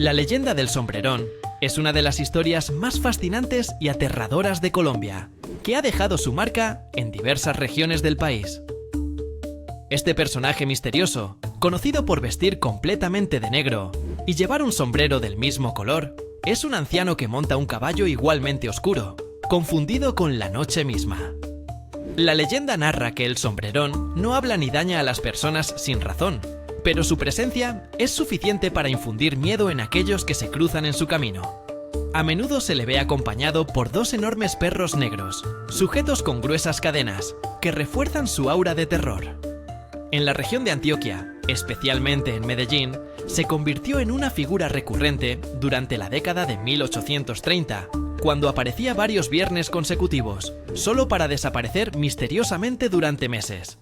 La leyenda del sombrerón es una de las historias más fascinantes y aterradoras de Colombia, que ha dejado su marca en diversas regiones del país. Este personaje misterioso, conocido por vestir completamente de negro y llevar un sombrero del mismo color, es un anciano que monta un caballo igualmente oscuro, confundido con la noche misma. La leyenda narra que el sombrerón no habla ni daña a las personas sin razón, pero su presencia es suficiente para infundir miedo en aquellos que se cruzan en su camino. A menudo se le ve acompañado por dos enormes perros negros, sujetos con gruesas cadenas, que refuerzan su aura de terror. En la región de Antioquia, especialmente en Medellín, se convirtió en una figura recurrente durante la década de 1830, cuando aparecía varios viernes consecutivos, solo para desaparecer misteriosamente durante meses.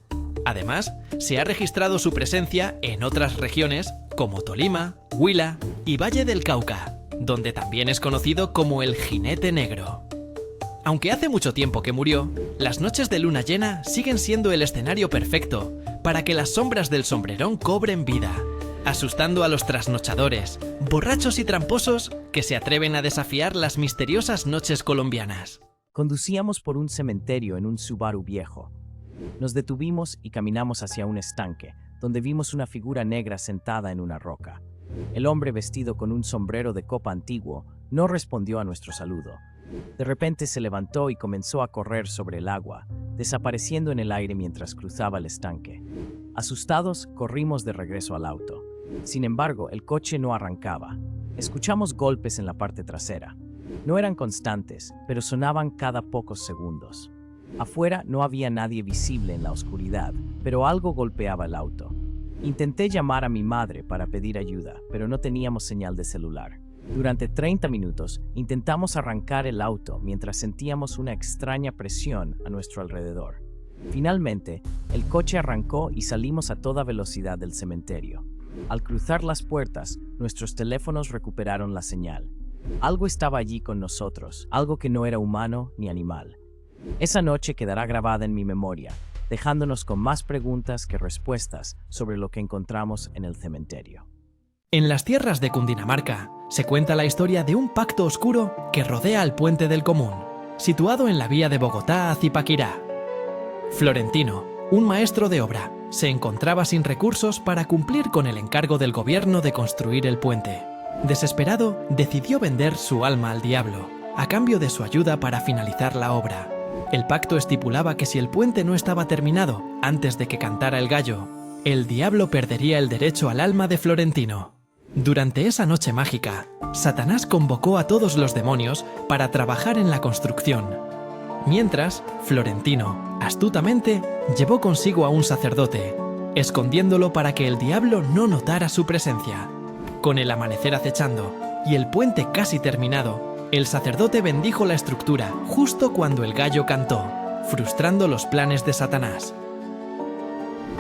Además, se ha registrado su presencia en otras regiones como Tolima, Huila y Valle del Cauca, donde también es conocido como el Jinete Negro. Aunque hace mucho tiempo que murió, las noches de luna llena siguen siendo el escenario perfecto para que las sombras del sombrerón cobren vida, asustando a los trasnochadores, borrachos y tramposos que se atreven a desafiar las misteriosas noches colombianas. Conducíamos por un cementerio en un Subaru viejo. Nos detuvimos y caminamos hacia un estanque, donde vimos una figura negra sentada en una roca. El hombre, vestido con un sombrero de copa antiguo, no respondió a nuestro saludo. De repente se levantó y comenzó a correr sobre el agua, desapareciendo en el aire mientras cruzaba el estanque. Asustados, corrimos de regreso al auto. Sin embargo, el coche no arrancaba. Escuchamos golpes en la parte trasera. No eran constantes, pero sonaban cada pocos segundos. Afuera no había nadie visible en la oscuridad, pero algo golpeaba el auto. Intenté llamar a mi madre para pedir ayuda, pero no teníamos señal de celular. Durante 30 minutos intentamos arrancar el auto mientras sentíamos una extraña presión a nuestro alrededor. Finalmente, el coche arrancó y salimos a toda velocidad del cementerio. Al cruzar las puertas, nuestros teléfonos recuperaron la señal. Algo estaba allí con nosotros, algo que no era humano ni animal. Esa noche quedará grabada en mi memoria, dejándonos con más preguntas que respuestas sobre lo que encontramos en el cementerio. En las tierras de Cundinamarca se cuenta la historia de un pacto oscuro que rodea al Puente del Común, situado en la vía de Bogotá a Zipaquirá. Florentino, un maestro de obra, se encontraba sin recursos para cumplir con el encargo del gobierno de construir el puente. Desesperado, decidió vender su alma al diablo, a cambio de su ayuda para finalizar la obra. El pacto estipulaba que si el puente no estaba terminado antes de que cantara el gallo, el diablo perdería el derecho al alma de Florentino. Durante esa noche mágica, Satanás convocó a todos los demonios para trabajar en la construcción. Mientras, Florentino, astutamente, llevó consigo a un sacerdote, escondiéndolo para que el diablo no notara su presencia. Con el amanecer acechando y el puente casi terminado, el sacerdote bendijo la estructura justo cuando el gallo cantó, frustrando los planes de Satanás.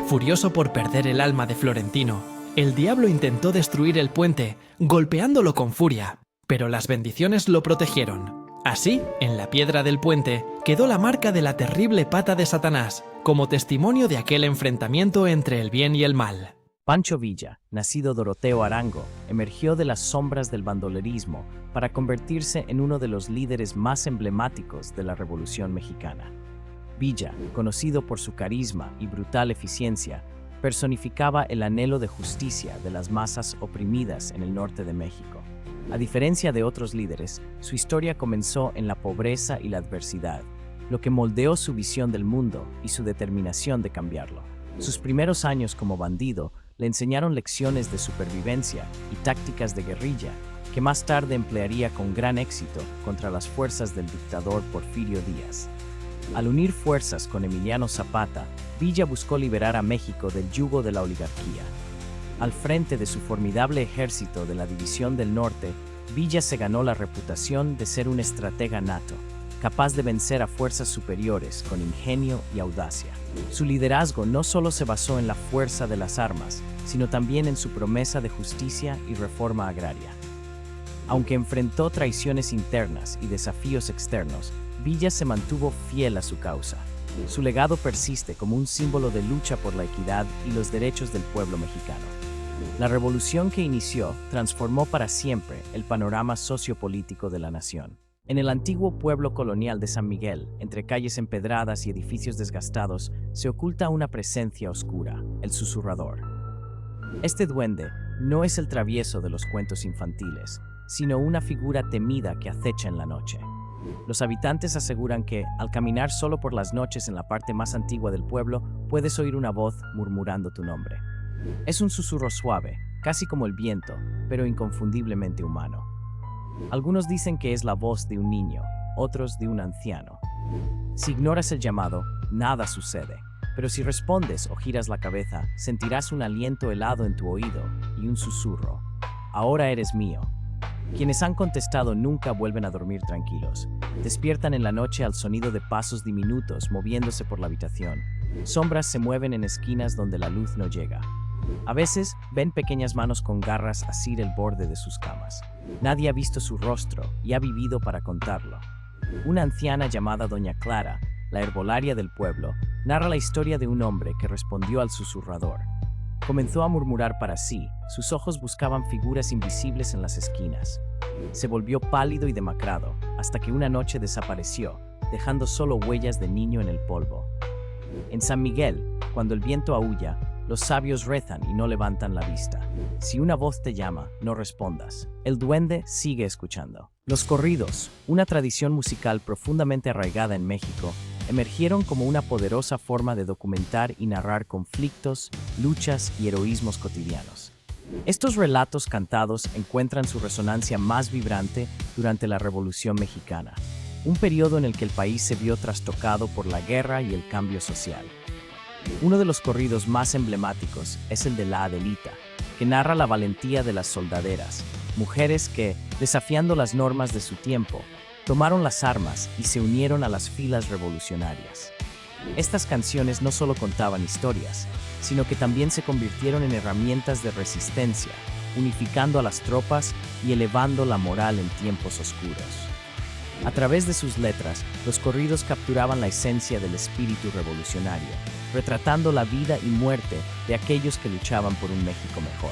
Furioso por perder el alma de Florentino, el diablo intentó destruir el puente, golpeándolo con furia, pero las bendiciones lo protegieron. Así, en la piedra del puente, quedó la marca de la terrible pata de Satanás, como testimonio de aquel enfrentamiento entre el bien y el mal. Pancho Villa, nacido Doroteo Arango, emergió de las sombras del bandolerismo para convertirse en uno de los líderes más emblemáticos de la Revolución Mexicana. Villa, conocido por su carisma y brutal eficiencia, personificaba el anhelo de justicia de las masas oprimidas en el norte de México. A diferencia de otros líderes, su historia comenzó en la pobreza y la adversidad, lo que moldeó su visión del mundo y su determinación de cambiarlo. Sus primeros años como bandido le enseñaron lecciones de supervivencia y tácticas de guerrilla que más tarde emplearía con gran éxito contra las fuerzas del dictador Porfirio Díaz. Al unir fuerzas con Emiliano Zapata, Villa buscó liberar a México del yugo de la oligarquía. Al frente de su formidable ejército de la División del Norte, Villa se ganó la reputación de ser un estratega nato, capaz de vencer a fuerzas superiores con ingenio y audacia. Su liderazgo no solo se basó en la fuerza de las armas, sino también en su promesa de justicia y reforma agraria. Aunque enfrentó traiciones internas y desafíos externos, Villa se mantuvo fiel a su causa. Su legado persiste como un símbolo de lucha por la equidad y los derechos del pueblo mexicano. La revolución que inició transformó para siempre el panorama sociopolítico de la nación. En el antiguo pueblo colonial de San Miguel, entre calles empedradas y edificios desgastados, se oculta una presencia oscura, el susurrador. Este duende no es el travieso de los cuentos infantiles, sino una figura temida que acecha en la noche. Los habitantes aseguran que, al caminar solo por las noches en la parte más antigua del pueblo, puedes oír una voz murmurando tu nombre. Es un susurro suave, casi como el viento, pero inconfundiblemente humano. Algunos dicen que es la voz de un niño, otros de un anciano. Si ignoras el llamado, nada sucede, pero si respondes o giras la cabeza, sentirás un aliento helado en tu oído y un susurro. Ahora eres mío. Quienes han contestado nunca vuelven a dormir tranquilos. Despiertan en la noche al sonido de pasos diminutos moviéndose por la habitación. Sombras se mueven en esquinas donde la luz no llega. A veces ven pequeñas manos con garras asir el borde de sus camas. Nadie ha visto su rostro y ha vivido para contarlo. Una anciana llamada Doña Clara, la herbolaria del pueblo, narra la historia de un hombre que respondió al susurrador. Comenzó a murmurar para sí, sus ojos buscaban figuras invisibles en las esquinas. Se volvió pálido y demacrado, hasta que una noche desapareció, dejando solo huellas de niño en el polvo. En San Miguel, cuando el viento aúlla, los sabios rezan y no levantan la vista. Si una voz te llama, no respondas. El duende sigue escuchando. Los corridos, una tradición musical profundamente arraigada en México, emergieron como una poderosa forma de documentar y narrar conflictos, luchas y heroísmos cotidianos. Estos relatos cantados encuentran su resonancia más vibrante durante la Revolución Mexicana, un periodo en el que el país se vio trastocado por la guerra y el cambio social. Uno de los corridos más emblemáticos es el de La Adelita, que narra la valentía de las soldaderas, mujeres que, desafiando las normas de su tiempo, tomaron las armas y se unieron a las filas revolucionarias. Estas canciones no solo contaban historias, sino que también se convirtieron en herramientas de resistencia, unificando a las tropas y elevando la moral en tiempos oscuros. A través de sus letras, los corridos capturaban la esencia del espíritu revolucionario, retratando la vida y muerte de aquellos que luchaban por un México mejor.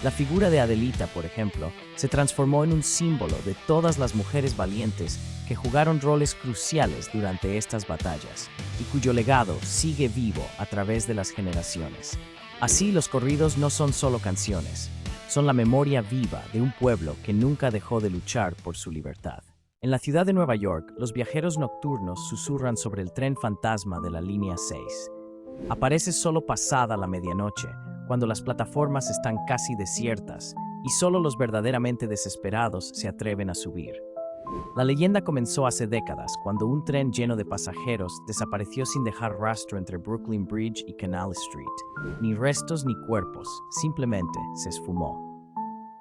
La figura de Adelita, por ejemplo, se transformó en un símbolo de todas las mujeres valientes que jugaron roles cruciales durante estas batallas y cuyo legado sigue vivo a través de las generaciones. Así, los corridos no son solo canciones, son la memoria viva de un pueblo que nunca dejó de luchar por su libertad. En la ciudad de Nueva York, los viajeros nocturnos susurran sobre el tren fantasma de la línea 6. Aparece solo pasada la medianoche, cuando las plataformas están casi desiertas y solo los verdaderamente desesperados se atreven a subir. La leyenda comenzó hace décadas, cuando un tren lleno de pasajeros desapareció sin dejar rastro entre Brooklyn Bridge y Canal Street. Ni restos ni cuerpos, simplemente se esfumó.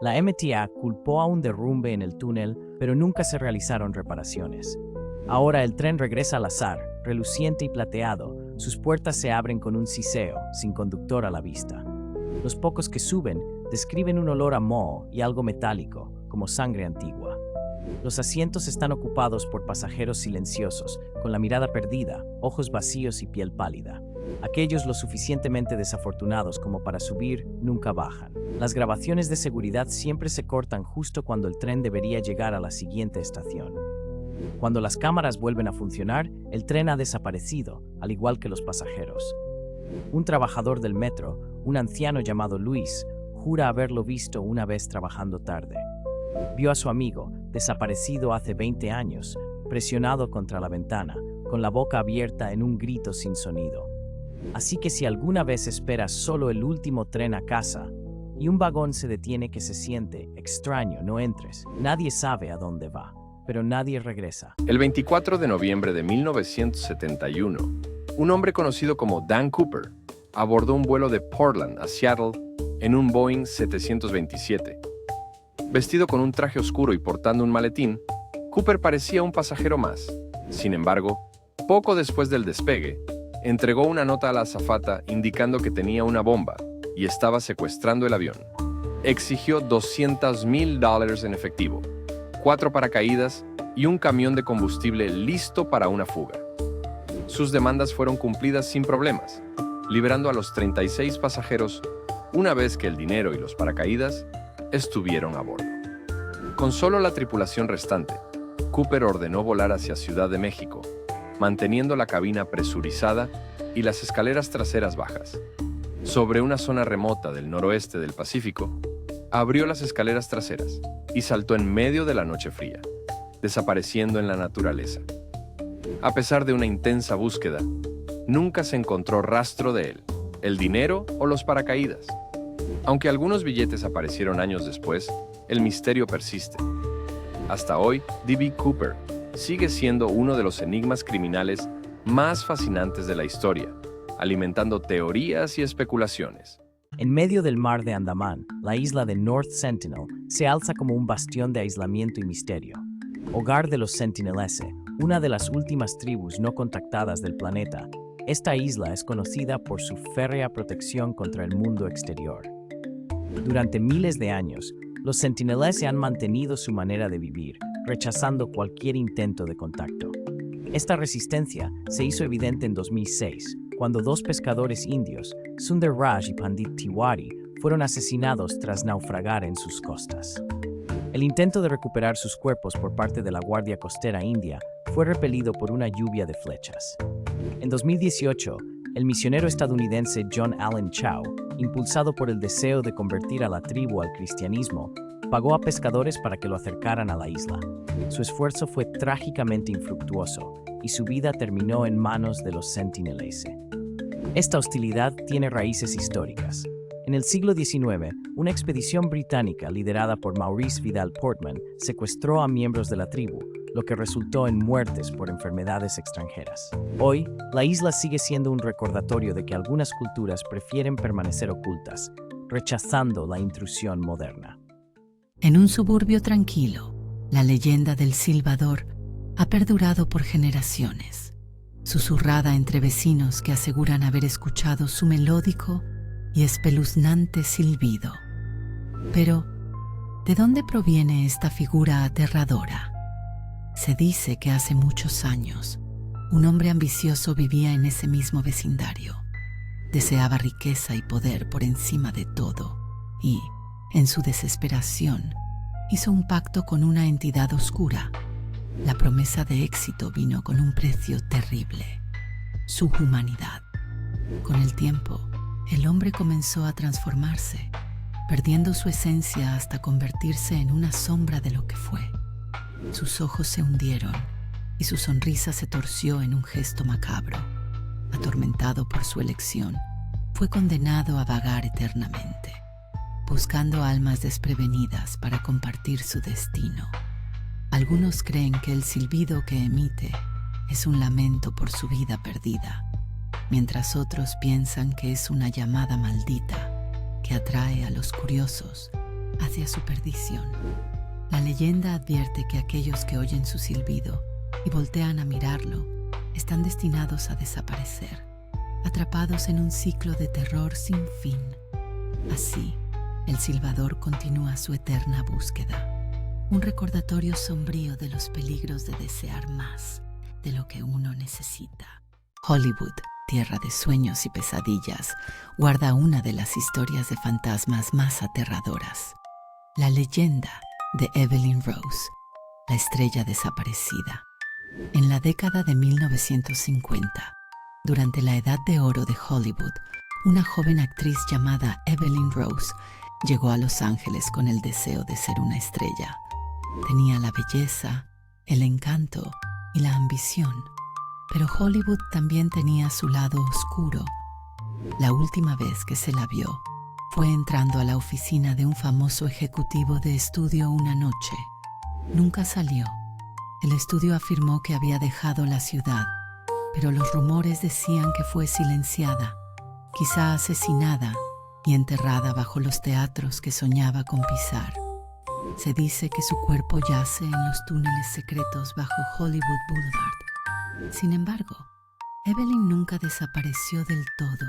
La MTA culpó a un derrumbe en el túnel, pero nunca se realizaron reparaciones. Ahora el tren regresa al azar, reluciente y plateado. Sus puertas se abren con un siseo, sin conductor a la vista. Los pocos que suben describen un olor a moho y algo metálico, como sangre antigua. Los asientos están ocupados por pasajeros silenciosos, con la mirada perdida, ojos vacíos y piel pálida. Aquellos lo suficientemente desafortunados como para subir nunca bajan. Las grabaciones de seguridad siempre se cortan justo cuando el tren debería llegar a la siguiente estación. Cuando las cámaras vuelven a funcionar, el tren ha desaparecido, al igual que los pasajeros. Un trabajador del metro, un anciano llamado Luis, jura haberlo visto una vez trabajando tarde. Vio a su amigo, desaparecido hace 20 años, presionado contra la ventana, con la boca abierta en un grito sin sonido. Así que si alguna vez esperas solo el último tren a casa y un vagón se detiene que se siente extraño, no entres. Nadie sabe a dónde va, pero nadie regresa. El 24 de noviembre de 1971, un hombre conocido como Dan Cooper abordó un vuelo de Portland a Seattle en un Boeing 727. Vestido con un traje oscuro y portando un maletín, Cooper parecía un pasajero más. Sin embargo, poco después del despegue, entregó una nota a la azafata indicando que tenía una bomba y estaba secuestrando el avión. Exigió $200,000 en efectivo, 4 paracaídas y un camión de combustible listo para una fuga. Sus demandas fueron cumplidas sin problemas, liberando a los 36 pasajeros una vez que el dinero y los paracaídas estuvieron a bordo. Con solo la tripulación restante, Cooper ordenó volar hacia Ciudad de México, manteniendo la cabina presurizada y las escaleras traseras bajas. Sobre una zona remota del noroeste del Pacífico, abrió las escaleras traseras y saltó en medio de la noche fría, desapareciendo en la naturaleza. A pesar de una intensa búsqueda, nunca se encontró rastro de él, el dinero o los paracaídas. Aunque algunos billetes aparecieron años después, el misterio persiste. Hasta hoy, D.B. Cooper sigue siendo uno de los enigmas criminales más fascinantes de la historia, alimentando teorías y especulaciones. En medio del mar de Andamán, la isla de North Sentinel se alza como un bastión de aislamiento y misterio. Hogar de los Sentinelese, una de las últimas tribus no contactadas del planeta, esta isla es conocida por su férrea protección contra el mundo exterior. Durante miles de años, los Sentinelese han mantenido su manera de vivir, rechazando cualquier intento de contacto. Esta resistencia se hizo evidente en 2006, cuando dos pescadores indios, Sundar Raj y Pandit Tiwari, fueron asesinados tras naufragar en sus costas. El intento de recuperar sus cuerpos por parte de la Guardia Costera India fue repelido por una lluvia de flechas. En 2018, el misionero estadounidense John Allen Chau, impulsado por el deseo de convertir a la tribu al cristianismo, pagó a pescadores para que lo acercaran a la isla. Su esfuerzo fue trágicamente infructuoso y su vida terminó en manos de los Sentinelese. Esta hostilidad tiene raíces históricas. En el siglo XIX, una expedición británica liderada por Maurice Vidal Portman secuestró a miembros de la tribu, lo que resultó en muertes por enfermedades extranjeras. Hoy, la isla sigue siendo un recordatorio de que algunas culturas prefieren permanecer ocultas, rechazando la intrusión moderna. En un suburbio tranquilo, la leyenda del silbador ha perdurado por generaciones, susurrada entre vecinos que aseguran haber escuchado su melódico y espeluznante silbido. Pero, ¿de dónde proviene esta figura aterradora? Se dice que hace muchos años, un hombre ambicioso vivía en ese mismo vecindario. Deseaba riqueza y poder por encima de todo y, en su desesperación, hizo un pacto con una entidad oscura. La promesa de éxito vino con un precio terrible: su humanidad. Con el tiempo, el hombre comenzó a transformarse, perdiendo su esencia hasta convertirse en una sombra de lo que fue. Sus ojos se hundieron y su sonrisa se torció en un gesto macabro. Atormentado por su elección, fue condenado a vagar eternamente, buscando almas desprevenidas para compartir su destino. Algunos creen que el silbido que emite es un lamento por su vida perdida, mientras otros piensan que es una llamada maldita que atrae a los curiosos hacia su perdición. La leyenda advierte que aquellos que oyen su silbido y voltean a mirarlo están destinados a desaparecer, atrapados en un ciclo de terror sin fin. Así, el silbador continúa su eterna búsqueda, un recordatorio sombrío de los peligros de desear más de lo que uno necesita. Hollywood, tierra de sueños y pesadillas, guarda una de las historias de fantasmas más aterradoras: la leyenda de Evelyn Rose, la estrella desaparecida. En la década de 1950, durante la edad de oro de Hollywood, una joven actriz llamada Evelyn Rose llegó a Los Ángeles con el deseo de ser una estrella. Tenía la belleza, el encanto y la ambición, pero Hollywood también tenía su lado oscuro. La última vez que se la vio fue entrando a la oficina de un famoso ejecutivo de estudio una noche. Nunca salió. El estudio afirmó que había dejado la ciudad, pero los rumores decían que fue silenciada, quizá asesinada y enterrada bajo los teatros que soñaba con pisar. Se dice que su cuerpo yace en los túneles secretos bajo Hollywood Boulevard. Sin embargo, Evelyn nunca desapareció del todo.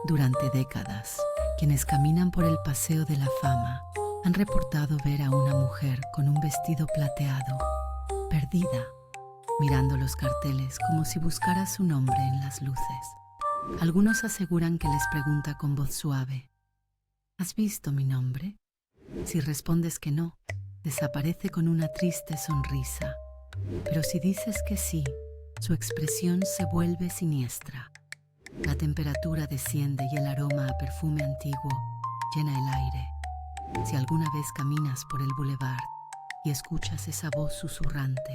Durante décadas, quienes caminan por el Paseo de la Fama han reportado ver a una mujer con un vestido plateado, perdida, mirando los carteles como si buscara su nombre en las luces. Algunos aseguran que les pregunta con voz suave: ¿Has visto mi nombre? Si respondes que no, desaparece con una triste sonrisa. Pero si dices que sí, su expresión se vuelve siniestra. La temperatura desciende y el aroma a perfume antiguo llena el aire. Si alguna vez caminas por el boulevard y escuchas esa voz susurrante,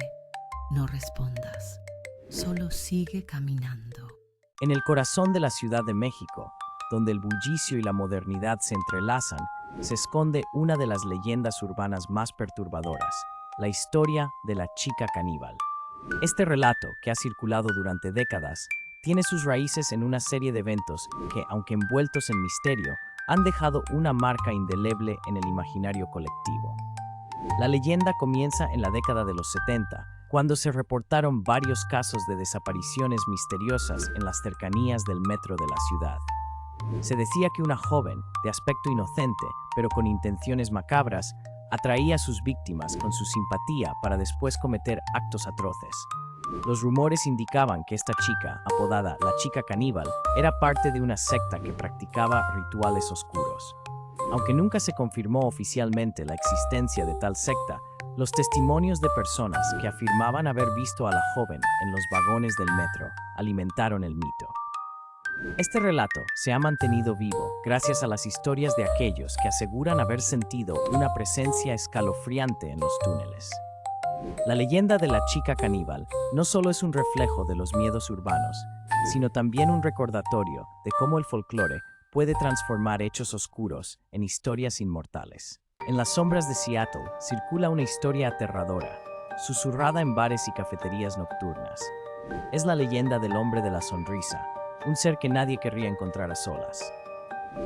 no respondas. Solo sigue caminando. En el corazón de la Ciudad de México, donde el bullicio y la modernidad se entrelazan, se esconde una de las leyendas urbanas más perturbadoras, la historia de la chica caníbal. Este relato, que ha circulado durante décadas, tiene sus raíces en una serie de eventos que, aunque envueltos en misterio, han dejado una marca indeleble en el imaginario colectivo. La leyenda comienza en la década de los 70, cuando se reportaron varios casos de desapariciones misteriosas en las cercanías del metro de la ciudad. Se decía que una joven, de aspecto inocente, pero con intenciones macabras, atraía a sus víctimas con su simpatía para después cometer actos atroces. Los rumores indicaban que esta chica, apodada la chica caníbal, era parte de una secta que practicaba rituales oscuros. Aunque nunca se confirmó oficialmente la existencia de tal secta, los testimonios de personas que afirmaban haber visto a la joven en los vagones del metro alimentaron el mito. Este relato se ha mantenido vivo gracias a las historias de aquellos que aseguran haber sentido una presencia escalofriante en los túneles. La leyenda de la chica caníbal no solo es un reflejo de los miedos urbanos, sino también un recordatorio de cómo el folclore puede transformar hechos oscuros en historias inmortales. En las sombras de Seattle circula una historia aterradora, susurrada en bares y cafeterías nocturnas. Es la leyenda del hombre de la sonrisa, un ser que nadie querría encontrar a solas.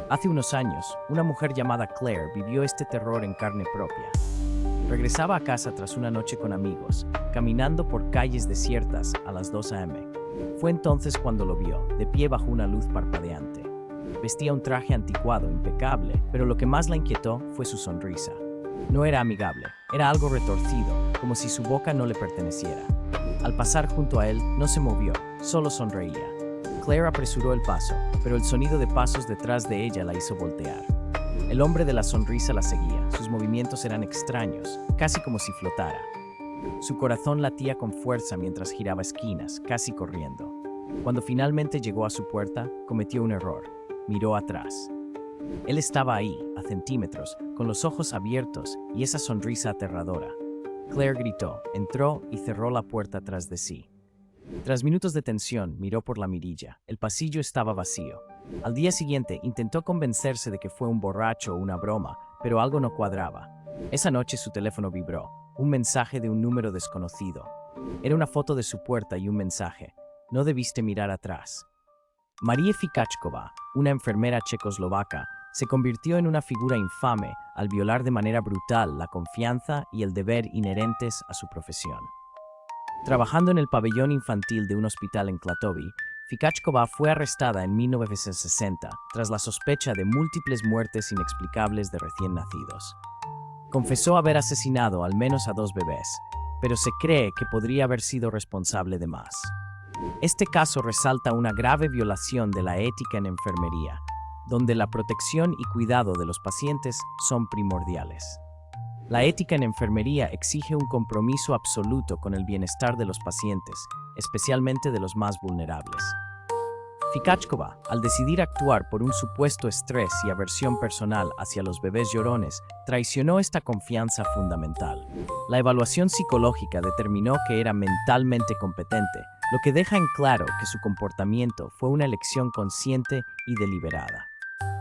Hace unos años, una mujer llamada Claire vivió este terror en carne propia. Regresaba a casa tras una noche con amigos, caminando por calles desiertas a las 2 a.m. Fue entonces cuando lo vio, de pie bajo una luz parpadeante. Vestía un traje anticuado, impecable, pero lo que más la inquietó fue su sonrisa. No era amigable, era algo retorcido, como si su boca no le perteneciera. Al pasar junto a él, no se movió, solo sonreía. Claire apresuró el paso, pero el sonido de pasos detrás de ella la hizo voltear. El hombre de la sonrisa la seguía, sus movimientos eran extraños, casi como si flotara. Su corazón latía con fuerza mientras giraba esquinas, casi corriendo. Cuando finalmente llegó a su puerta, cometió un error. Miró atrás. Él estaba ahí, a centímetros, con los ojos abiertos y esa sonrisa aterradora. Claire gritó, entró y cerró la puerta tras de sí. Tras minutos de tensión, miró por la mirilla. El pasillo estaba vacío. Al día siguiente, intentó convencerse de que fue un borracho o una broma, pero algo no cuadraba. Esa noche su teléfono vibró. Un mensaje de un número desconocido. Era una foto de su puerta y un mensaje. No debiste mirar atrás. Marie Fikachkova, una enfermera checoslovaca, se convirtió en una figura infame al violar de manera brutal la confianza y el deber inherentes a su profesión. Trabajando en el pabellón infantil de un hospital en Klatovy, Fikachkova fue arrestada en 1960 tras la sospecha de múltiples muertes inexplicables de recién nacidos. Confesó haber asesinado al menos a 2 bebés, pero se cree que podría haber sido responsable de más. Este caso resalta una grave violación de la ética en enfermería, donde la protección y cuidado de los pacientes son primordiales. La ética en enfermería exige un compromiso absoluto con el bienestar de los pacientes, especialmente de los más vulnerables. Fikachkova, al decidir actuar por un supuesto estrés y aversión personal hacia los bebés llorones, traicionó esta confianza fundamental. La evaluación psicológica determinó que era mentalmente competente, lo que deja en claro que su comportamiento fue una elección consciente y deliberada.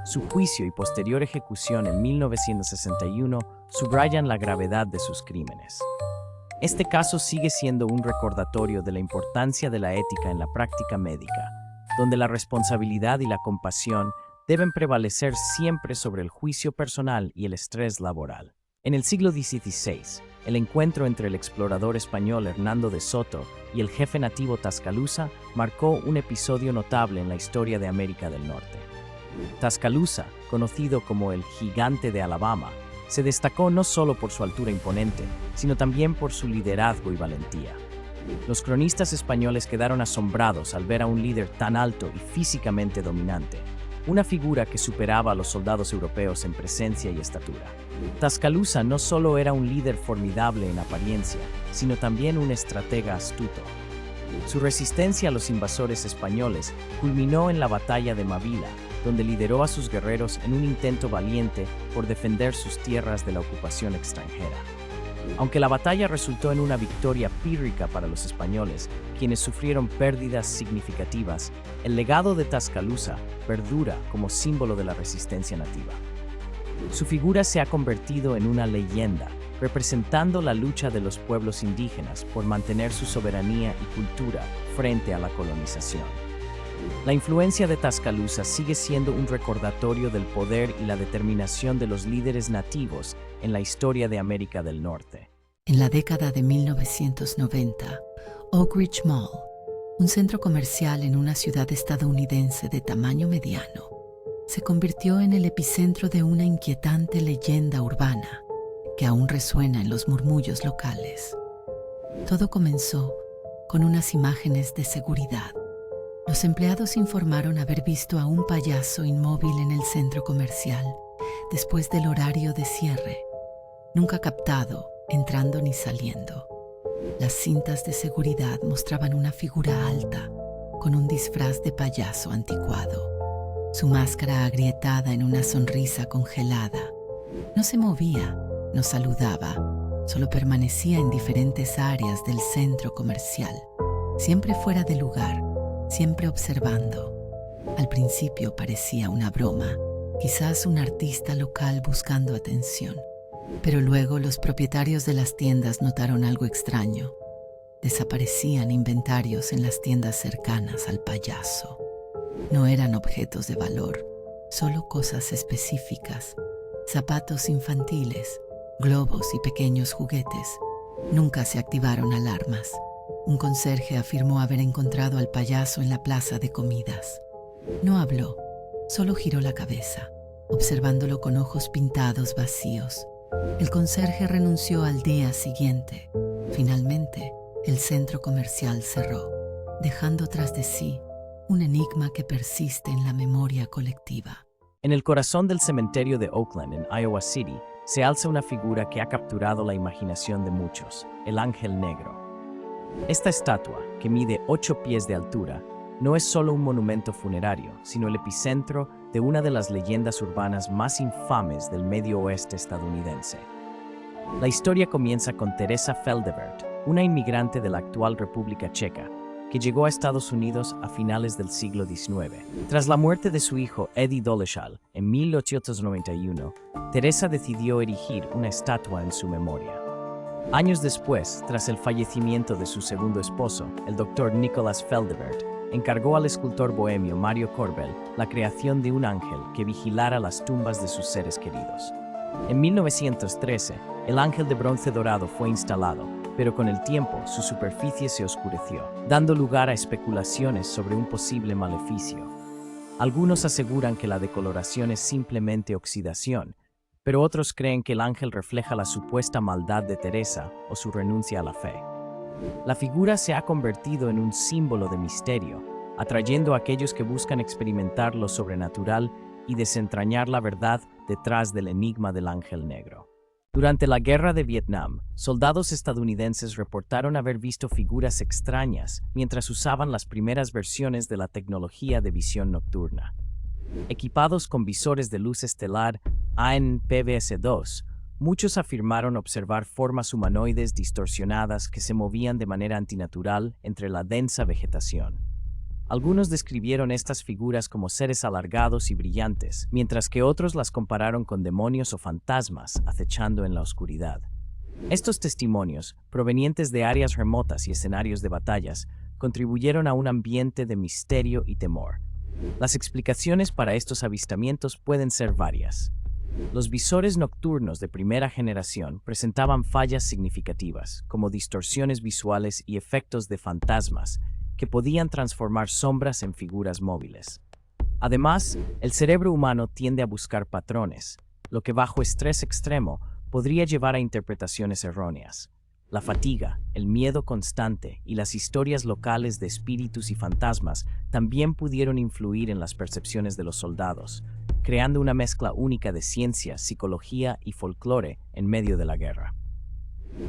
Su juicio y posterior ejecución en 1961 subrayan la gravedad de sus crímenes. Este caso sigue siendo un recordatorio de la importancia de la ética en la práctica médica, donde la responsabilidad y la compasión deben prevalecer siempre sobre el juicio personal y el estrés laboral. En el siglo XVI, el encuentro entre el explorador español Hernando de Soto y el jefe nativo Tascalúa marcó un episodio notable en la historia de América del Norte. Tascalúa, conocido como el Gigante de Alabama, se destacó no solo por su altura imponente, sino también por su liderazgo y valentía. Los cronistas españoles quedaron asombrados al ver a un líder tan alto y físicamente dominante. una figura que superaba a los soldados europeos en presencia y estatura. Tuscaloosa no solo era un líder formidable en apariencia, sino también un estratega astuto. Su resistencia a los invasores españoles culminó en la batalla de Mavila, donde lideró a sus guerreros en un intento valiente por defender sus tierras de la ocupación extranjera. Aunque la batalla resultó en una victoria pírrica para los españoles, quienes sufrieron pérdidas significativas, el legado de Tuscaloosa perdura como símbolo de la resistencia nativa. Su figura se ha convertido en una leyenda, representando la lucha de los pueblos indígenas por mantener su soberanía y cultura frente a la colonización. La influencia de Tuscaloosa sigue siendo un recordatorio del poder y la determinación de los líderes nativos en la historia de América del Norte. En la década de 1990, Oak Ridge Mall, un centro comercial en una ciudad estadounidense de tamaño mediano, se convirtió en el epicentro de una inquietante leyenda urbana que aún resuena en los murmullos locales. Todo comenzó con unas imágenes de seguridad. Los empleados informaron haber visto a un payaso inmóvil en el centro comercial después del horario de cierre, nunca captado, entrando ni saliendo. Las cintas de seguridad mostraban una figura alta, con un disfraz de payaso anticuado. Su máscara agrietada en una sonrisa congelada. No se movía, no saludaba, solo permanecía en diferentes áreas del centro comercial, siempre fuera de lugar, siempre observando. Al principio parecía una broma, quizás un artista local buscando atención. Pero luego los propietarios de las tiendas notaron algo extraño. Desaparecían inventarios en las tiendas cercanas al payaso. No eran objetos de valor, solo cosas específicas. Zapatos infantiles, globos y pequeños juguetes. Nunca se activaron alarmas. Un conserje afirmó haber encontrado al payaso en la plaza de comidas. No habló, solo giró la cabeza, observándolo con ojos pintados vacíos. El conserje renunció al día siguiente. Finalmente, el centro comercial cerró, dejando tras de sí un enigma que persiste en la memoria colectiva. En el corazón del cementerio de Oakland, en Iowa City, se alza una figura que ha capturado la imaginación de muchos, el Ángel Negro. Esta estatua, que mide 8 pies de altura, no es solo un monumento funerario, sino el epicentro de una de las leyendas urbanas más infames del medio oeste estadounidense. La historia comienza con Teresa Feldevert, una inmigrante de la actual República Checa, que llegó a Estados Unidos a finales del siglo XIX. Tras la muerte de su hijo Eddie Dolezal en 1891, Teresa decidió erigir una estatua en su memoria. Años después, tras el fallecimiento de su segundo esposo, el Dr. Nicholas Feldevert, encargó al escultor bohemio Mario Corbel la creación de un ángel que vigilara las tumbas de sus seres queridos. En 1913, el ángel de bronce dorado fue instalado, pero con el tiempo su superficie se oscureció, dando lugar a especulaciones sobre un posible maleficio. Algunos aseguran que la decoloración es simplemente oxidación, pero otros creen que el ángel refleja la supuesta maldad de Teresa o su renuncia a la fe. La figura se ha convertido en un símbolo de misterio, atrayendo a aquellos que buscan experimentar lo sobrenatural y desentrañar la verdad detrás del enigma del Ángel Negro. Durante la Guerra de Vietnam, soldados estadounidenses reportaron haber visto figuras extrañas mientras usaban las primeras versiones de la tecnología de visión nocturna. Equipados con visores de luz estelar AN/PVS-2, muchos afirmaron observar formas humanoides distorsionadas que se movían de manera antinatural entre la densa vegetación. Algunos describieron estas figuras como seres alargados y brillantes, mientras que otros las compararon con demonios o fantasmas acechando en la oscuridad. Estos testimonios, provenientes de áreas remotas y escenarios de batallas, contribuyeron a un ambiente de misterio y temor. Las explicaciones para estos avistamientos pueden ser varias. Los visores nocturnos de primera generación presentaban fallas significativas, como distorsiones visuales y efectos de fantasmas, que podían transformar sombras en figuras móviles. Además, el cerebro humano tiende a buscar patrones, lo que bajo estrés extremo podría llevar a interpretaciones erróneas. La fatiga, el miedo constante y las historias locales de espíritus y fantasmas también pudieron influir en las percepciones de los soldados, creando una mezcla única de ciencia, psicología y folclore en medio de la guerra.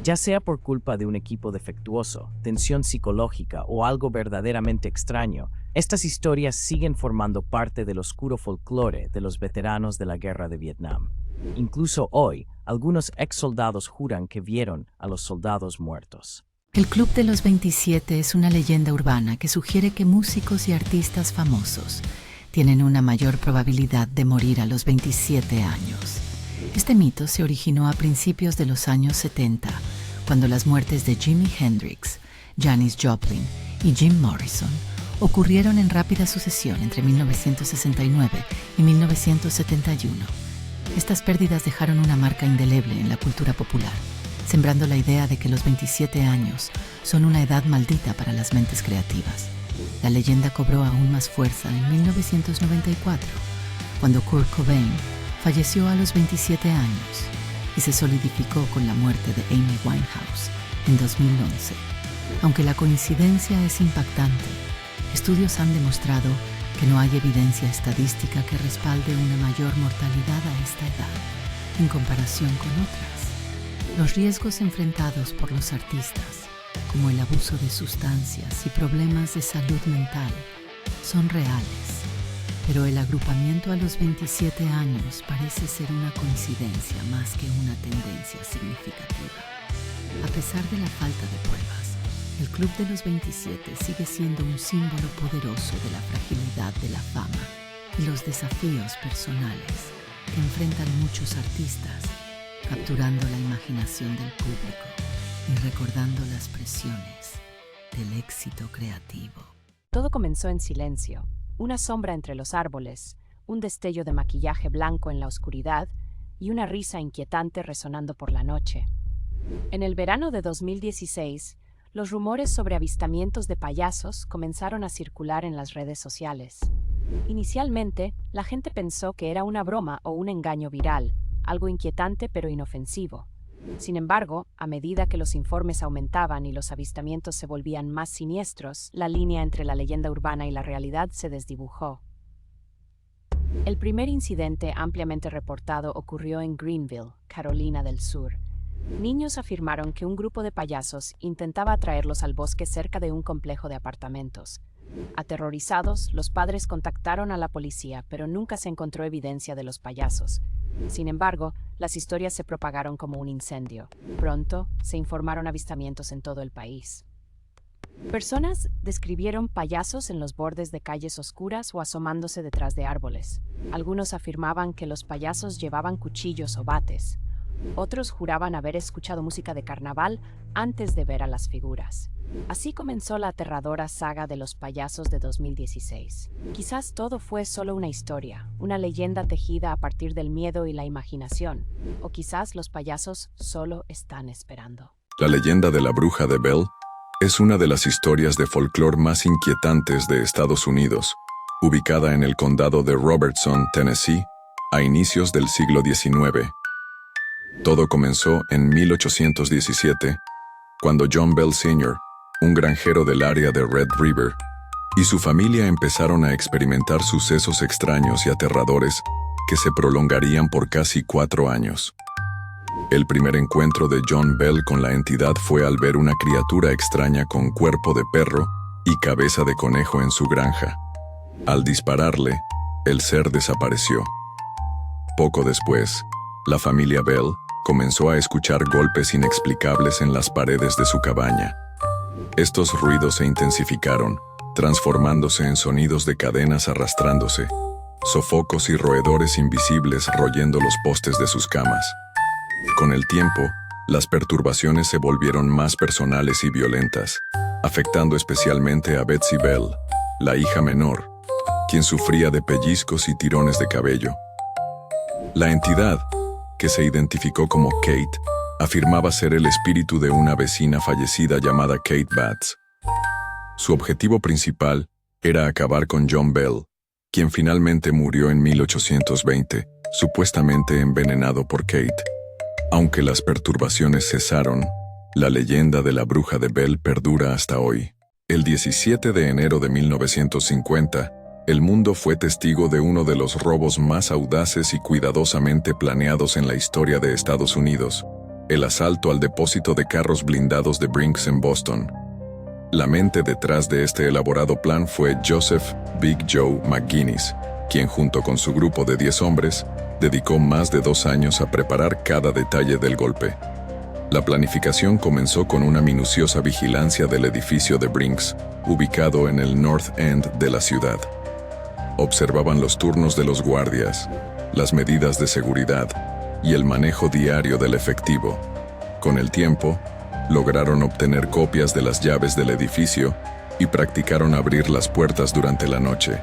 Ya sea por culpa de un equipo defectuoso, tensión psicológica o algo verdaderamente extraño, estas historias siguen formando parte del oscuro folclore de los veteranos de la guerra de Vietnam. Incluso hoy, algunos ex soldados juran que vieron a los soldados muertos. El Club de los 27 es una leyenda urbana que sugiere que músicos y artistas famosos tienen una mayor probabilidad de morir a los 27 años. Este mito se originó a principios de los años 70, cuando las muertes de Jimi Hendrix, Janis Joplin y Jim Morrison ocurrieron en rápida sucesión entre 1969 y 1971. Estas pérdidas dejaron una marca indeleble en la cultura popular, sembrando la idea de que los 27 años son una edad maldita para las mentes creativas. La leyenda cobró aún más fuerza en 1994, cuando Kurt Cobain falleció a los 27 años y se solidificó con la muerte de Amy Winehouse en 2011. Aunque la coincidencia es impactante, estudios han demostrado que no hay evidencia estadística que respalde una mayor mortalidad a esta edad en comparación con otras. Los riesgos enfrentados por los artistas, como el abuso de sustancias y problemas de salud mental, son reales, pero el agrupamiento a los 27 años parece ser una coincidencia más que una tendencia significativa. A pesar de la falta de pruebas, el Club de los 27 sigue siendo un símbolo poderoso de la fragilidad de la fama y los desafíos personales que enfrentan muchos artistas, capturando la imaginación del público y recordando las presiones del éxito creativo. Todo comenzó en silencio, una sombra entre los árboles, un destello de maquillaje blanco en la oscuridad y una risa inquietante resonando por la noche. En el verano de 2016, los rumores sobre avistamientos de payasos comenzaron a circular en las redes sociales. Inicialmente, la gente pensó que era una broma o un engaño viral, algo inquietante pero inofensivo. Sin embargo, a medida que los informes aumentaban y los avistamientos se volvían más siniestros, la línea entre la leyenda urbana y la realidad se desdibujó. El primer incidente ampliamente reportado ocurrió en Greenville, Carolina del Sur. Niños afirmaron que un grupo de payasos intentaba atraerlos al bosque cerca de un complejo de apartamentos. Aterrorizados, los padres contactaron a la policía, pero nunca se encontró evidencia de los payasos. Sin embargo, las historias se propagaron como un incendio. Pronto, se informaron avistamientos en todo el país. Personas describieron payasos en los bordes de calles oscuras o asomándose detrás de árboles. Algunos afirmaban que los payasos llevaban cuchillos o bates. Otros juraban haber escuchado música de carnaval antes de ver a las figuras. Así comenzó la aterradora saga de los payasos de 2016. Quizás todo fue solo una historia, una leyenda tejida a partir del miedo y la imaginación. O quizás los payasos solo están esperando. La leyenda de la bruja de Bell es una de las historias de folclore más inquietantes de Estados Unidos, ubicada en el condado de Robertson, Tennessee, a inicios del siglo XIX. Todo comenzó en 1817, cuando John Bell Sr., un granjero del área de Red River, y su familia empezaron a experimentar sucesos extraños y aterradores que se prolongarían por casi 4 años. El primer encuentro de John Bell con la entidad fue al ver una criatura extraña con cuerpo de perro y cabeza de conejo en su granja. Al dispararle, el ser desapareció. Poco después, la familia Bell comenzó a escuchar golpes inexplicables en las paredes de su cabaña. Estos ruidos se intensificaron, transformándose en sonidos de cadenas arrastrándose, sofocos y roedores invisibles royendo los postes de sus camas. Con el tiempo, las perturbaciones se volvieron más personales y violentas, afectando especialmente a Betsy Bell, la hija menor, quien sufría de pellizcos y tirones de cabello. La entidad, que se identificó como Kate, afirmaba ser el espíritu de una vecina fallecida llamada Kate Batts. Su objetivo principal era acabar con John Bell, quien finalmente murió en 1820, supuestamente envenenado por Kate. Aunque las perturbaciones cesaron, La leyenda de la bruja de Bell perdura hasta hoy. El 17 de enero de 1950, el mundo fue testigo de uno de los robos más audaces y cuidadosamente planeados en la historia de Estados Unidos, el asalto al depósito de carros blindados de Brinks en Boston. La mente detrás de este elaborado plan fue Joseph Big Joe McGinnis, quien junto con su grupo de 10 hombres, dedicó más de 2 años a preparar cada detalle del golpe. La planificación comenzó con una minuciosa vigilancia del edificio de Brinks, ubicado en el North End de la ciudad. Observaban los turnos de los guardias, las medidas de seguridad y el manejo diario del efectivo. Con el tiempo, lograron obtener copias de las llaves del edificio y practicaron abrir las puertas durante la noche.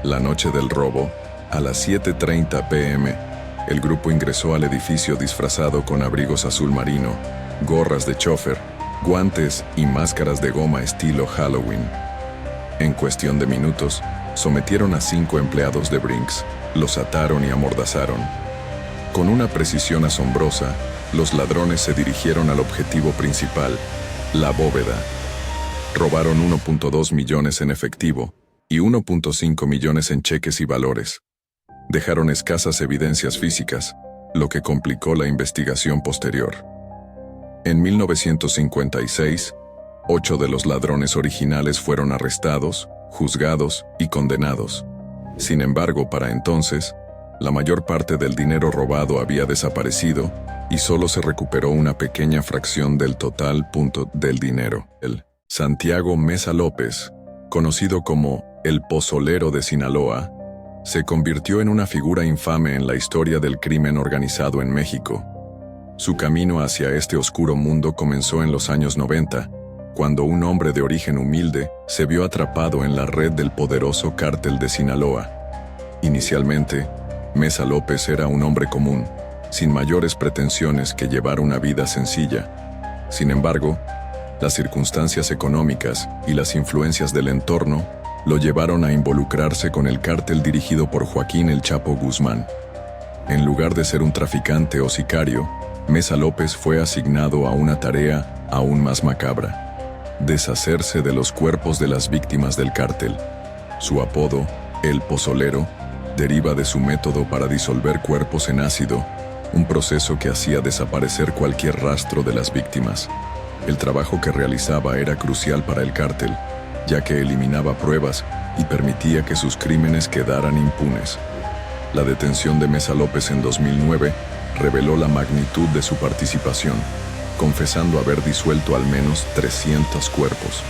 La noche del robo, a las 7:30 p.m., el grupo ingresó al edificio disfrazado con abrigos azul marino, gorras de chofer, guantes y máscaras de goma estilo Halloween. En cuestión de minutos, sometieron a 5 empleados de Brinks, los ataron y amordazaron. Con una precisión asombrosa, los ladrones se dirigieron al objetivo principal, la bóveda. Robaron 1.2 millones en efectivo y 1.5 millones en cheques y valores. Dejaron escasas evidencias físicas, lo que complicó la investigación posterior. En 1956, 8 de los ladrones originales fueron arrestados, juzgados y condenados. Sin embargo, para entonces, la mayor parte del dinero robado había desaparecido y solo se recuperó una pequeña fracción del total del dinero. El Santiago Mesa López, conocido como el Pozolero de Sinaloa, se convirtió en una figura infame en la historia del crimen organizado en México. Su camino hacia este oscuro mundo comenzó en los años 90, cuando un hombre de origen humilde se vio atrapado en la red del poderoso cártel de Sinaloa. Inicialmente, Mesa López era un hombre común, sin mayores pretensiones que llevar una vida sencilla. Sin embargo, las circunstancias económicas y las influencias del entorno lo llevaron a involucrarse con el cártel dirigido por Joaquín El Chapo Guzmán. En lugar de ser un traficante o sicario, Mesa López fue asignado a una tarea aún más macabra: deshacerse de los cuerpos de las víctimas del cártel. Su apodo, El Pozolero, deriva de su método para disolver cuerpos en ácido, un proceso que hacía desaparecer cualquier rastro de las víctimas. El trabajo que realizaba era crucial para el cártel, ya que eliminaba pruebas y permitía que sus crímenes quedaran impunes. La detención de Mesa López en 2009 reveló la magnitud de su participación, confesando haber disuelto al menos 300 cuerpos.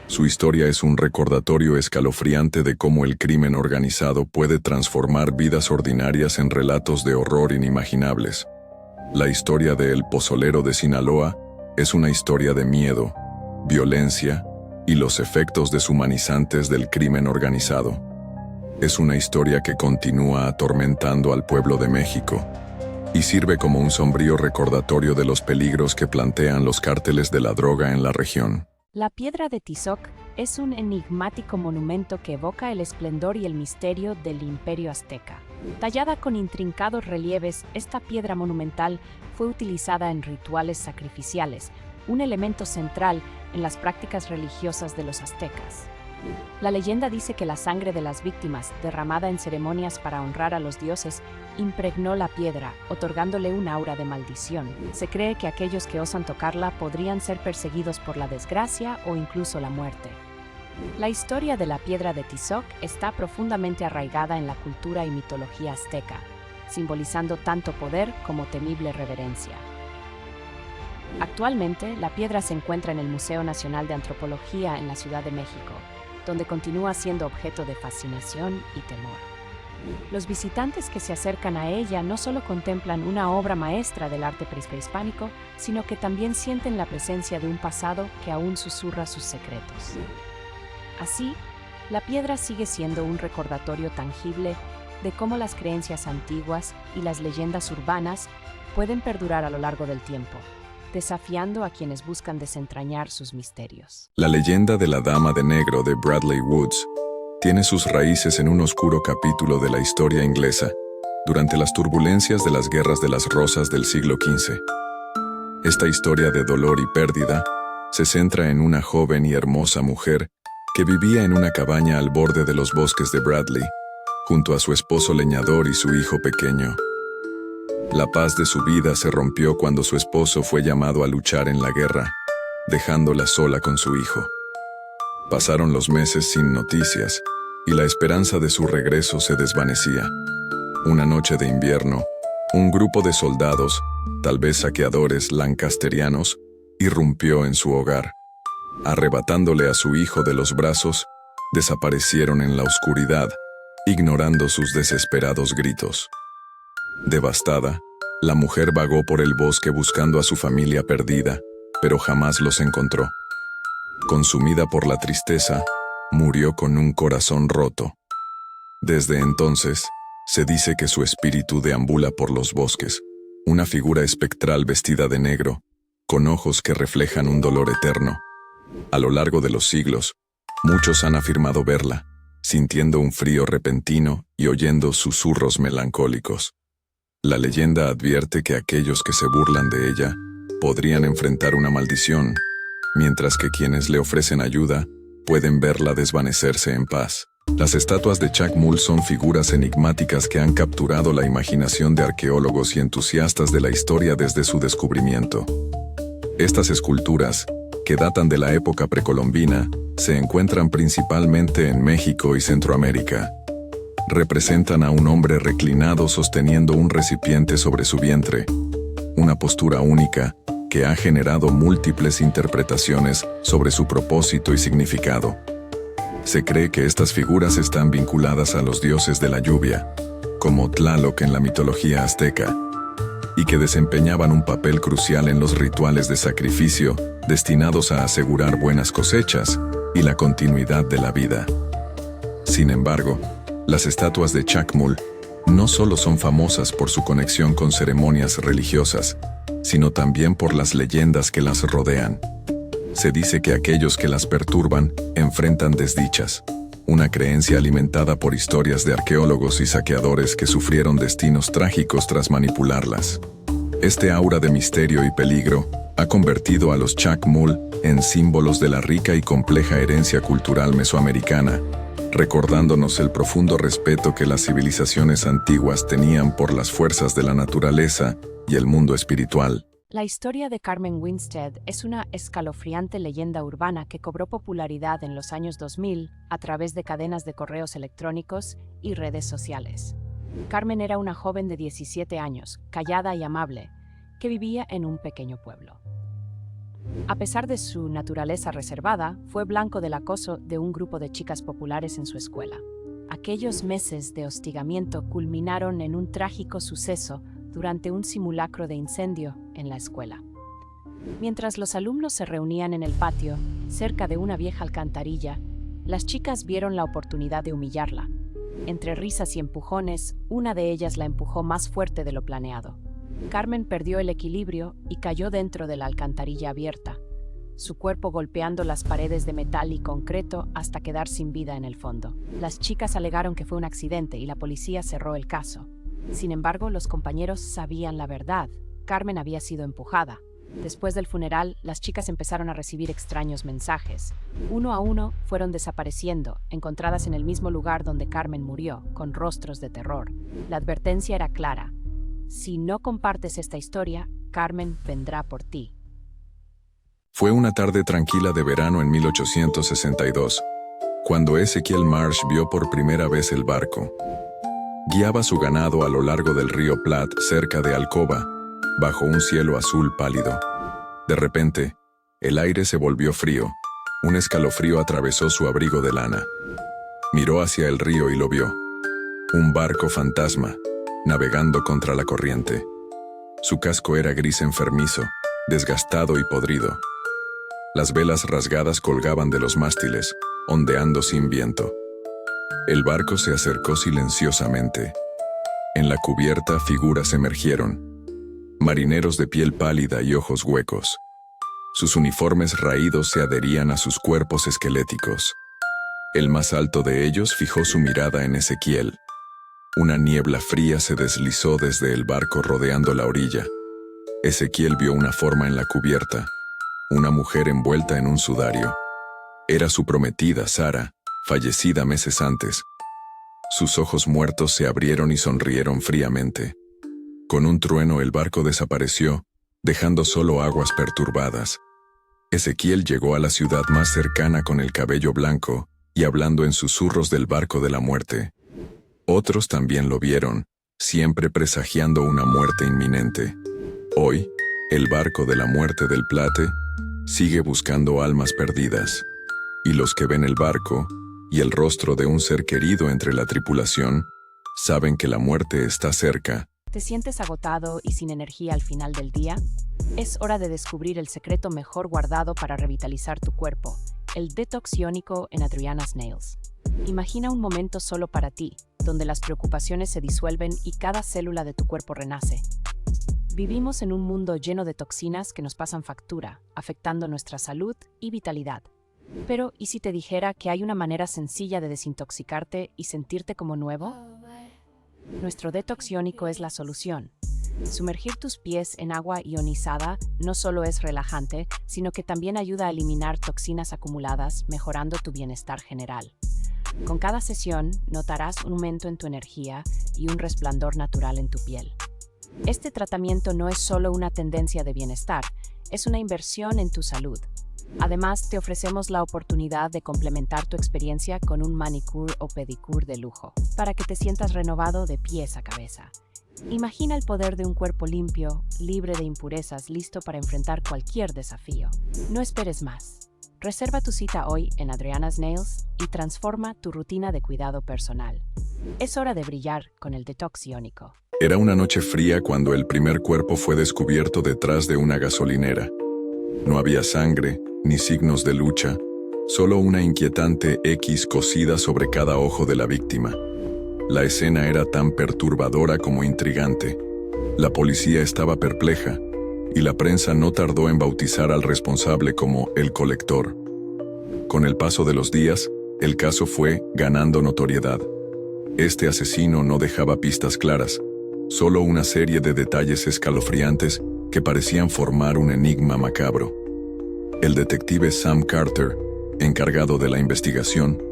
Su historia es un recordatorio escalofriante de cómo el crimen organizado puede transformar vidas ordinarias en relatos de horror inimaginables. La historia de El Pozolero de Sinaloa es una historia de miedo, violencia y los efectos deshumanizantes del crimen organizado. Es una historia que continúa atormentando al pueblo de México y sirve como un sombrío recordatorio de los peligros que plantean los cárteles de la droga en la región. La piedra de Tizoc es un enigmático monumento que evoca el esplendor y el misterio del imperio azteca. Tallada con intrincados relieves, esta piedra monumental fue utilizada en rituales sacrificiales, un elemento central en las prácticas religiosas de los aztecas. La leyenda dice que la sangre de las víctimas, derramada en ceremonias para honrar a los dioses, impregnó la piedra, otorgándole un aura de maldición. Se cree que aquellos que osan tocarla podrían ser perseguidos por la desgracia o incluso la muerte. La historia de la piedra de Tizoc está profundamente arraigada en la cultura y mitología azteca, simbolizando tanto poder como temible reverencia. Actualmente, la piedra se encuentra en el Museo Nacional de Antropología en la Ciudad de México, donde continúa siendo objeto de fascinación y temor. Los visitantes que se acercan a ella no solo contemplan una obra maestra del arte prehispánico, sino que también sienten la presencia de un pasado que aún susurra sus secretos. Así, la piedra sigue siendo un recordatorio tangible de cómo las creencias antiguas y las leyendas urbanas pueden perdurar a lo largo del tiempo, desafiando a quienes buscan desentrañar sus misterios. La leyenda de la Dama de Negro de Bradley Woods tiene sus raíces en un oscuro capítulo de la historia inglesa, durante las turbulencias de las Guerras de las Rosas del siglo XV. Esta historia de dolor y pérdida se centra en una joven y hermosa mujer que vivía en una cabaña al borde de los bosques de Bradley, junto a su esposo leñador y su hijo pequeño. La paz de su vida se rompió cuando su esposo fue llamado a luchar en la guerra, dejándola sola con su hijo. Pasaron los meses sin noticias, y la esperanza de su regreso se desvanecía. Una noche de invierno, un grupo de soldados, tal vez saqueadores lancasterianos, irrumpió en su hogar. Arrebatándole a su hijo de los brazos, desaparecieron en la oscuridad, ignorando sus desesperados gritos. Devastada, la mujer vagó por el bosque buscando a su familia perdida, pero jamás los encontró. Consumida por la tristeza, murió con un corazón roto. Desde entonces, se dice que su espíritu deambula por los bosques, una figura espectral vestida de negro, con ojos que reflejan un dolor eterno. A lo largo de los siglos, muchos han afirmado verla, sintiendo un frío repentino y oyendo susurros melancólicos. La leyenda advierte que aquellos que se burlan de ella podrían enfrentar una maldición, mientras que quienes le ofrecen ayuda pueden verla desvanecerse en paz. Las estatuas de Chacmul son figuras enigmáticas que han capturado la imaginación de arqueólogos y entusiastas de la historia desde su descubrimiento. Estas esculturas, que datan de la época precolombina, se encuentran principalmente en México y Centroamérica. Representan a un hombre reclinado sosteniendo un recipiente sobre su vientre, una postura única que ha generado múltiples interpretaciones sobre su propósito y significado. Se cree que estas figuras están vinculadas a los dioses de la lluvia, como Tlaloc en la mitología azteca, y que desempeñaban un papel crucial en los rituales de sacrificio destinados a asegurar buenas cosechas y la continuidad de la vida. Sin embargo, las estatuas de Chacmul no solo son famosas por su conexión con ceremonias religiosas, sino también por las leyendas que las rodean. Se dice que aquellos que las perturban enfrentan desdichas, una creencia alimentada por historias de arqueólogos y saqueadores que sufrieron destinos trágicos tras manipularlas. Este aura de misterio y peligro ha convertido a los Chacmul en símbolos de la rica y compleja herencia cultural mesoamericana, recordándonos el profundo respeto que las civilizaciones antiguas tenían por las fuerzas de la naturaleza y el mundo espiritual. La historia de Carmen Winstead es una escalofriante leyenda urbana que cobró popularidad en los años 2000 a través de cadenas de correos electrónicos y redes sociales. Carmen era una joven de 17 años, callada y amable, que vivía en un pequeño pueblo. A pesar de su naturaleza reservada, fue blanco del acoso de un grupo de chicas populares en su escuela. Aquellos meses de hostigamiento culminaron en un trágico suceso durante un simulacro de incendio en la escuela. Mientras los alumnos se reunían en el patio, cerca de una vieja alcantarilla, las chicas vieron la oportunidad de humillarla. Entre risas y empujones, una de ellas la empujó más fuerte de lo planeado. Carmen perdió el equilibrio y cayó dentro de la alcantarilla abierta, su cuerpo golpeando las paredes de metal y concreto hasta quedar sin vida en el fondo. Las chicas alegaron que fue un accidente y la policía cerró el caso. Sin embargo, los compañeros sabían la verdad. Carmen había sido empujada. Después del funeral, las chicas empezaron a recibir extraños mensajes. Uno a uno fueron desapareciendo, encontradas en el mismo lugar donde Carmen murió, con rostros de terror. La advertencia era clara: si no compartes esta historia, Carmen vendrá por ti. Fue una tarde tranquila de verano en 1862, cuando Ezekiel Marsh vio por primera vez el barco. Guiaba su ganado a lo largo del río Platte, cerca de Alcoba, bajo un cielo azul pálido. De repente, el aire se volvió frío. Un escalofrío atravesó su abrigo de lana. Miró hacia el río y lo vio. Un barco fantasma, navegando contra la corriente. Su casco era gris enfermizo, desgastado y podrido. Las velas rasgadas colgaban de los mástiles, ondeando sin viento. El barco se acercó silenciosamente. En la cubierta figuras emergieron. Marineros de piel pálida y ojos huecos. Sus uniformes raídos se adherían a sus cuerpos esqueléticos. El más alto de ellos fijó su mirada en Ezequiel. Una niebla fría se deslizó desde el barco rodeando la orilla. Ezequiel vio una forma en la cubierta, una mujer envuelta en un sudario. Era su prometida, Sara, fallecida meses antes. Sus ojos muertos se abrieron y sonrieron fríamente. Con un trueno el barco desapareció, dejando solo aguas perturbadas. Ezequiel llegó a la ciudad más cercana con el cabello blanco y hablando en susurros del barco de la muerte. Otros también lo vieron, siempre presagiando una muerte inminente. Hoy, el barco de la muerte del Plate sigue buscando almas perdidas. Y los que ven el barco y el rostro de un ser querido entre la tripulación, saben que la muerte está cerca. ¿Te sientes agotado y sin energía al final del día? Es hora de descubrir el secreto mejor guardado para revitalizar tu cuerpo, el detox iónico en Adriana's Nails. Imagina un momento solo para ti, donde las preocupaciones se disuelven y cada célula de tu cuerpo renace. Vivimos en un mundo lleno de toxinas que nos pasan factura, afectando nuestra salud y vitalidad. Pero, ¿y si te dijera que hay una manera sencilla de desintoxicarte y sentirte como nuevo? Nuestro detox iónico es la solución. Sumergir tus pies en agua ionizada no solo es relajante, sino que también ayuda a eliminar toxinas acumuladas, mejorando tu bienestar general. Con cada sesión, notarás un aumento en tu energía y un resplandor natural en tu piel. Este tratamiento no es solo una tendencia de bienestar, es una inversión en tu salud. Además, te ofrecemos la oportunidad de complementar tu experiencia con un manicure o pedicure de lujo, para que te sientas renovado de pies a cabeza. Imagina el poder de un cuerpo limpio, libre de impurezas, listo para enfrentar cualquier desafío. No esperes más. Reserva tu cita hoy en Adriana's Nails y transforma tu rutina de cuidado personal. Es hora de brillar con el detox iónico. Era una noche fría cuando el primer cuerpo fue descubierto detrás de una gasolinera. No había sangre, ni signos de lucha, solo una inquietante X cosida sobre cada ojo de la víctima. La escena era tan perturbadora como intrigante. La policía estaba perpleja, y la prensa no tardó en bautizar al responsable como el colector. Con el paso de los días, el caso fue ganando notoriedad. Este asesino no dejaba pistas claras, solo una serie de detalles escalofriantes que parecían formar un enigma macabro. El detective Sam Carter, encargado de la investigación,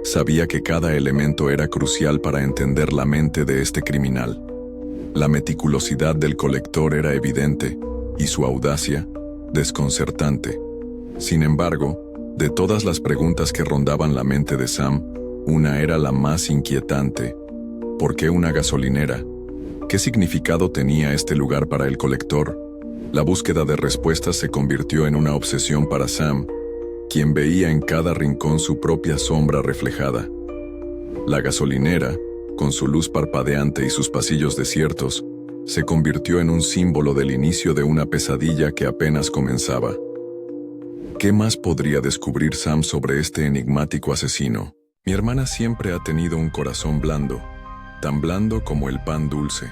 sabía que cada elemento era crucial para entender la mente de este criminal. La meticulosidad del colector era evidente y su audacia, desconcertante. Sin embargo, de todas las preguntas que rondaban la mente de Sam, una era la más inquietante. ¿Por qué una gasolinera? ¿Qué significado tenía este lugar para el colector? La búsqueda de respuestas se convirtió en una obsesión para Sam, quien veía en cada rincón su propia sombra reflejada. La gasolinera, con su luz parpadeante y sus pasillos desiertos, se convirtió en un símbolo del inicio de una pesadilla que apenas comenzaba. ¿Qué más podría descubrir Sam sobre este enigmático asesino? Mi hermana siempre ha tenido un corazón blando, tan blando como el pan dulce.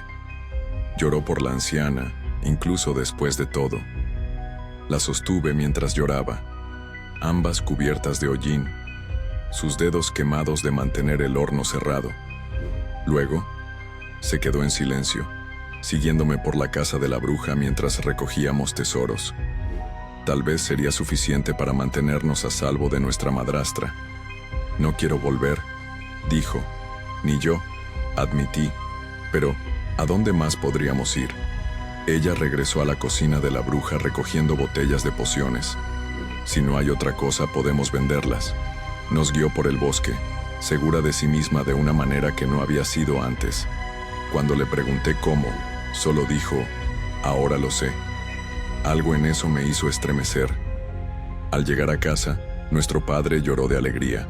Lloró por la anciana, incluso después de todo. La sostuve mientras lloraba, ambas cubiertas de hollín, sus dedos quemados de mantener el horno cerrado. Luego, se quedó en silencio, siguiéndome por la casa de la bruja mientras recogíamos tesoros. Tal vez sería suficiente para mantenernos a salvo de nuestra madrastra. No quiero volver, dijo. Ni yo, admití. Pero, ¿a dónde más podríamos ir? Ella regresó a la cocina de la bruja recogiendo botellas de pociones. Si no hay otra cosa, podemos venderlas. Nos guió por el bosque, segura de sí misma de una manera que no había sido antes. Cuando le pregunté cómo, solo dijo, ahora lo sé. Algo en eso me hizo estremecer. Al llegar a casa, nuestro padre lloró de alegría.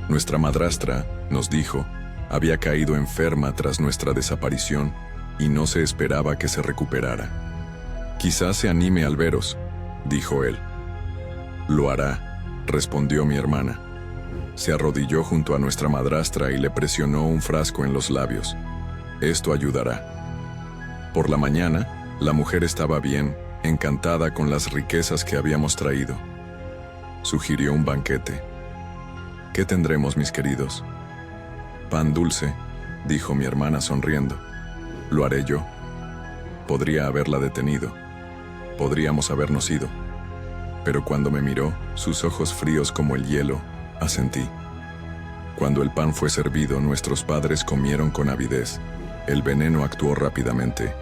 Nuestra madrastra, nos dijo, había caído enferma tras nuestra desaparición y no se esperaba que se recuperara. Quizás se anime al veros, dijo él. Lo hará, respondió mi hermana. Se arrodilló junto a nuestra madrastra y le presionó un frasco en los labios. Esto ayudará. Por la mañana, la mujer estaba bien, encantada con las riquezas que habíamos traído. Sugirió un banquete. ¿Qué tendremos, mis queridos? Pan dulce, dijo mi hermana sonriendo. Lo haré yo. Podría haberla detenido, Podríamos habernos ido. Pero cuando me miró, sus ojos fríos como el hielo, asentí. Cuando el pan fue servido, nuestros padres comieron con avidez. El veneno actuó rápidamente.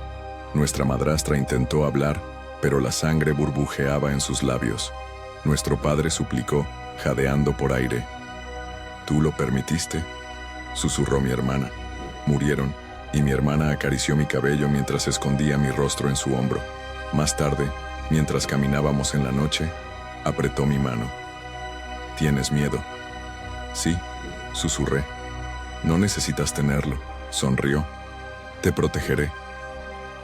Nuestra madrastra intentó hablar, pero la sangre burbujeaba en sus labios. Nuestro padre suplicó, jadeando por aire. «¿Tú lo permitiste?», susurró mi hermana. Murieron, y mi hermana acarició mi cabello mientras escondía mi rostro en su hombro. Más tarde, mientras caminábamos en la noche, apretó mi mano. «¿Tienes miedo?». «Sí», susurré. «No necesitas tenerlo», sonrió. «Te protegeré».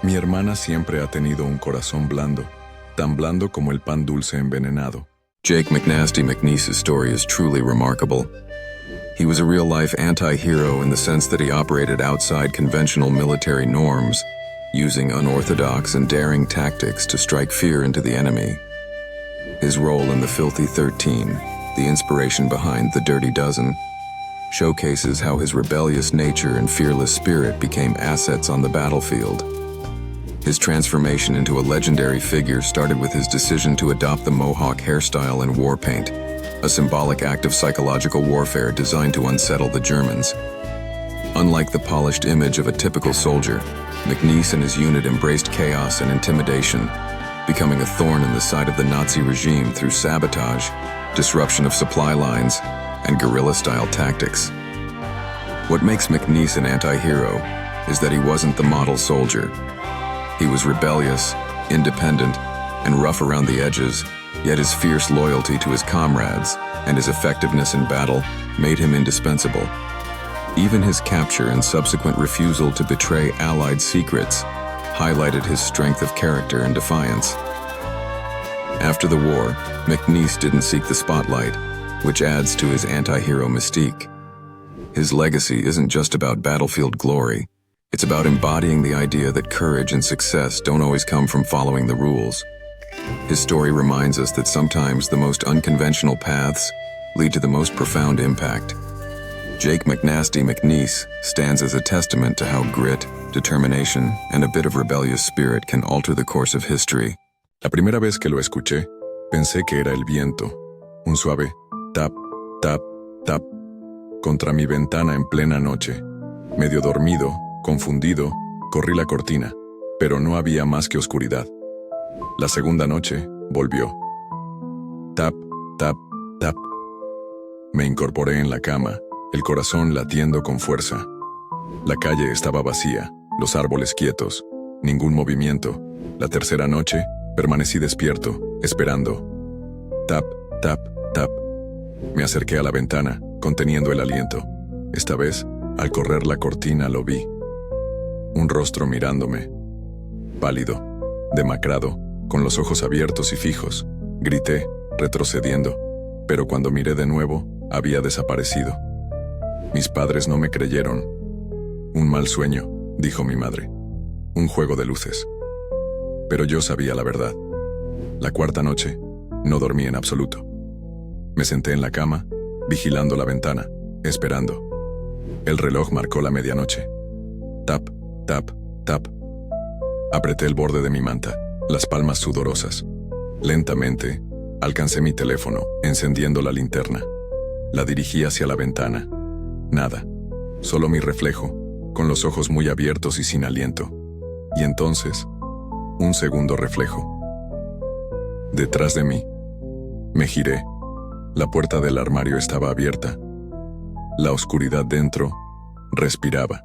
Mi hermana siempre ha tenido un corazón blando, tan blando como el pan dulce envenenado. Jake McNasty McNeese's story is truly remarkable. He was a real-life anti-hero in the sense that he operated outside conventional military norms, using unorthodox and daring tactics to strike fear into the enemy. His role in the Filthy 13, the inspiration behind the Dirty Dozen, showcases how his rebellious nature and fearless spirit became assets on the battlefield. His transformation into a legendary figure started with his decision to adopt the Mohawk hairstyle and war paint, a symbolic act of psychological warfare designed to unsettle the Germans. Unlike the polished image of a typical soldier, McNeese and his unit embraced chaos and intimidation, becoming a thorn in the side of the Nazi regime through sabotage, disruption of supply lines, and guerrilla-style tactics. What makes McNeese an anti-hero is that he wasn't the model soldier. He was rebellious, independent, and rough around the edges, yet his fierce loyalty to his comrades and his effectiveness in battle made him indispensable. Even his capture and subsequent refusal to betray Allied secrets highlighted his strength of character and defiance. After the war, McNeese didn't seek the spotlight, which adds to his anti-hero mystique. His legacy isn't just about battlefield glory. It's about embodying the idea that courage and success don't always come from following the rules. His story reminds us that sometimes the most unconventional paths lead to the most profound impact. Jake McNasty McNeese stands as a testament to how grit, determination, and a bit of rebellious spirit can alter the course of history. La primera vez que lo escuché, pensé que era el viento, un suave tap, tap, tap, contra mi ventana en plena noche. Medio dormido, confundido, corrí la cortina, pero no había más que oscuridad. La segunda noche volvió. Tap, tap, tap. Me incorporé en la cama, el corazón latiendo con fuerza. La calle estaba vacía, los árboles quietos, ningún movimiento. La tercera noche, permanecí despierto, esperando. Tap, tap, tap. Me acerqué a la ventana, conteniendo el aliento. Esta vez, al correr la cortina, lo vi. Un rostro mirándome. Pálido, demacrado, con los ojos abiertos y fijos. Grité, retrocediendo, pero cuando miré de nuevo, había desaparecido. Mis padres no me creyeron. Un mal sueño, dijo mi madre. Un juego de luces. Pero yo sabía la verdad. La cuarta noche, no dormí en absoluto. Me senté en la cama, vigilando la ventana, esperando. El reloj marcó la medianoche. Tap, tap, tap. Apreté el borde de mi manta, las palmas sudorosas. Lentamente, alcancé mi teléfono, encendiendo la linterna. La dirigí hacia la ventana. Nada, solo mi reflejo, con los ojos muy abiertos y sin aliento. Y entonces, un segundo reflejo. Detrás de mí. Me giré. La puerta del armario estaba abierta. La oscuridad dentro respiraba.